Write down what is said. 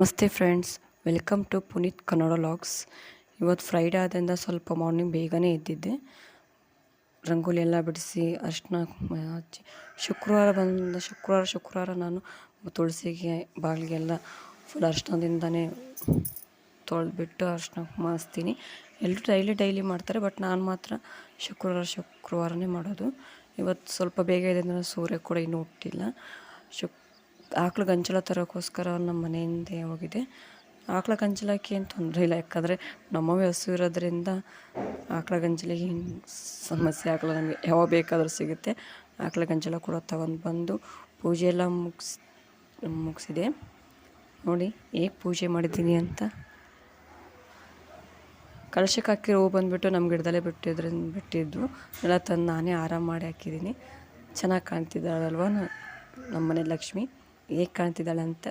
ನಮಸ್ತೆ friends, welcome to Puneeth Kannada logs. ಇವತ್ತು Friday ಆದ್ದರಿಂದ ಸ್ವಲ್ಪ ಮಾರ್ನಿಂಗ್ ಬೇಗನೆ ಎದ್ದಿದ್ದೆ. ರಂಗೋಲಿ ಎಲ್ಲ ಬಿಡಿಸಿ ಅರಿಶಿನ ಕುಂಕುಮ ಹಚ್ಚಿ ಶುಕ್ರವಾರ ನಾನು ತುಳಸಿಗೆ ಬಾಗಿಲಿಗೆಲ್ಲ ಫುಲ್ ಅರಿಶಿನದಿಂದನೇ ತೊಳೆದ್ಬಿಟ್ಟು ಅರಿಶಿನ ಕುಂಕುಮ ಹಚ್ತೀನಿ. ಎಲ್ಲರೂ ಡೈಲಿ ಮಾಡ್ತಾರೆ, ಬಟ್ ನಾನು ಮಾತ್ರ ಶುಕ್ರವಾರನೇ ಮಾಡೋದು. ಇವತ್ತು ಸ್ವಲ್ಪ ಬೇಗ ಇದೆ ಅಂದರೆ ಸೂರ್ಯ ಕೂಡ ಇನ್ನೂ ಹುಟ್ಟಿಲ್ಲ. ಆಕಳು ಗಂಜಲ ತರೋಕ್ಕೋಸ್ಕರ ನಮ್ಮ ಮನೆಯಿಂದ ಹೋಗಿದೆ. ಆಕಳ ಗಂಜಲಕ್ಕೆ ಏನು ತೊಂದರೆ ಇಲ್ಲ, ಯಾಕಂದರೆ ನಮ್ಮವೇ ಹಸು ಇರೋದ್ರಿಂದ ಆಕಳ ಗಂಜಲಿಗೆ ಏನು ಸಮಸ್ಯೆ ಆಗಲ್ಲ. ನಮಗೆ ಯಾವಾಗ ಬೇಕಾದರೂ ಸಿಗುತ್ತೆ. ಆಕಳ ಗಂಜಲ ಕೂಡ ತಗೊಂಡು ಬಂದು ಪೂಜೆ ಎಲ್ಲ ಮುಗಿಸಿದೆ. ನೋಡಿ ಹೇಗೆ ಪೂಜೆ ಮಾಡಿದ್ದೀನಿ ಅಂತ. ಕಳಶಕ್ಕೆ ಹಾಕಿರೋ ಹೂ ಬಂದುಬಿಟ್ಟು ನಮ್ಮ ಗಿಡದಲ್ಲೇ ಬಿಟ್ಟಿದ್ದು ಎಲ್ಲ ತಂದು ನಾನೇ ಆರಾಮ ಮಾಡಿ ಹಾಕಿದ್ದೀನಿ. ಚೆನ್ನಾಗಿ ಕಾಣ್ತಿದ್ದಾಳಲ್ವ ನಮ್ಮನೆ ಲಕ್ಷ್ಮಿ, ಹೇಗೆ ಕಾಣ್ತಿದ್ದಾಳೆ ಅಂತ